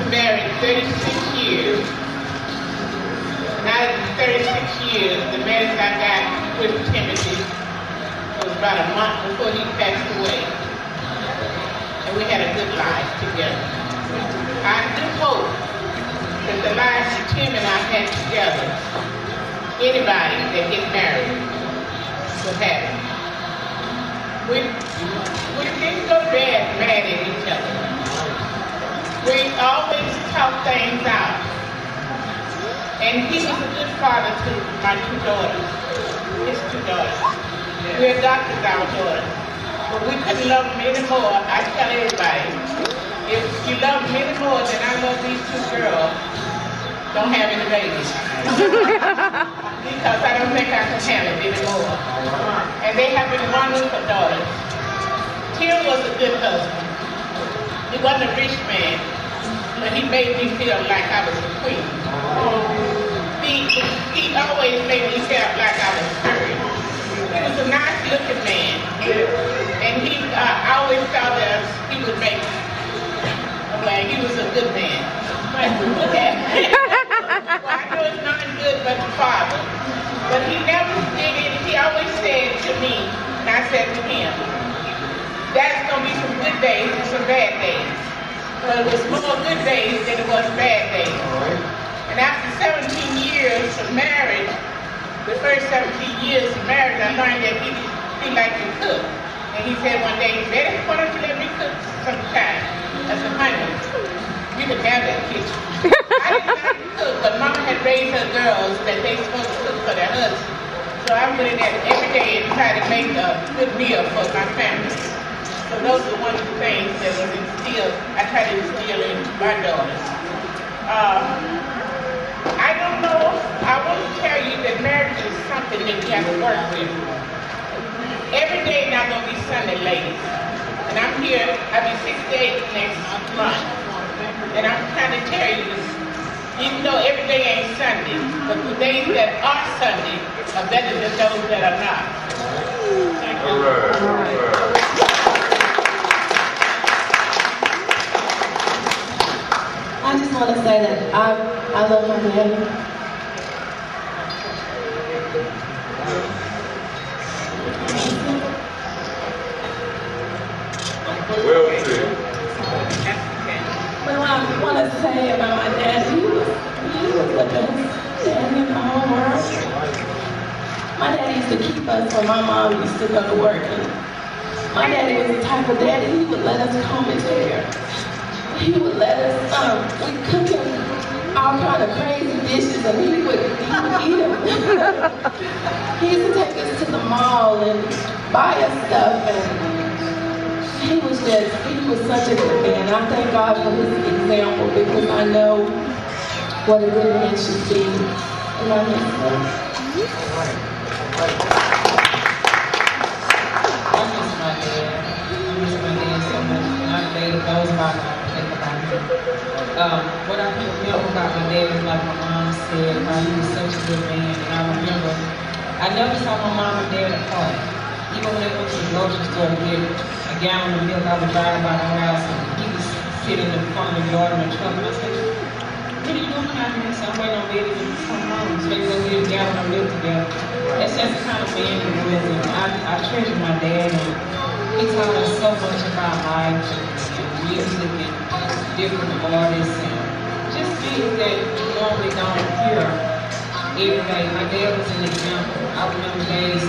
Married 36 years, and out of the 36 years, the marriage I got with Timothy was about a month before he passed away, and we had a good life together. I do hope that the life that Tim and I had together, anybody that gets married will have it. We didn't go to bed mad at each other. We always talk things out. And he was a good father to my two daughters, his two daughters. We adopted our daughters, but we couldn't love them anymore. I tell everybody, if you love them anymore than I love these two girls, don't have any babies. Because I don't think I can handle it anymore. And they have been wonderful daughters. Tim was a good husband. He wasn't a rich man, but he made me feel like I was a queen. He always made me feel like I was heard. He was a nice-looking man, and I always thought that he would make me. Well, he was a good man. Look at me. Well, I know it's not good but the father, but he never did it. He always said to me, and I said to him, "That's going to be some good days and some bad days." But it was more good days than it was bad days. And after 17 years of marriage, the first 17 years of marriage, I learned that he liked to cook. And he said one day, "Betty, why don't you let me cook sometime?" I said, "Honey, you can have that kitchen." I didn't like to cook, but Mama had raised her girls that they supposed to cook for their husbands. So I went in there every day and tried to make a good meal for my family. So those are one of the things that was instilled, I try to instill in my daughters. I don't know, I want to tell you that marriage is something that you have to work with. Every day not going to be Sunday, ladies. And I'm here, I'll be 68 next month. And I'm trying to tell you this, even though every day ain't Sunday, but the days that are Sunday are better than those that are not. Thank you. All right. I just want to say that I love my daddy. Well said. But what I want to say about my dad, he was the best dad in the whole world. My dad used to keep us when my mom used to go to work. And my daddy was the type of daddy, he would let us comb his hair. He would let us, we cook him all kind of crazy dishes and he would eat them. He used to take us to the mall and buy us stuff, and he was such a good man. I thank God for his example because I know what a good man should be. And I miss him. I miss my dad. I miss my dad so much. When I think of those about him, I think about him. What I remember about my dad is like my mom said, how he was such a good man. And I remember, I never saw my mom and dad apart. Even when they went to the grocery store to get a gallon of milk, I would drive by the house and he was sitting in the front of the yard in the truck. And I said, "What are you doing out here?" He said, "I'm waiting on Betty to come home. So they go get a gallon of milk together." That's just the kind of man he was. And I treasure my dad. And he taught us so much about life and music and different artists and just things that you normally don't hear every day. My dad was an example. I remember days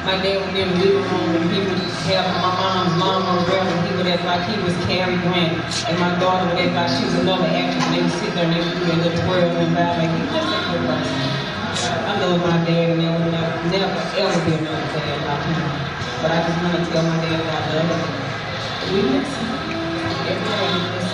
my dad would be in the living room and he would have my mom's lawnmower around and he would act like he was Cary Grant. And my daughter would act like she was another actress and they would sit there and they would do their little twirl and ballet. He was just a good person. I love my dad and there will never ever be another dad like him. But I just want to tell my dad that I love him. We miss him. Every day we miss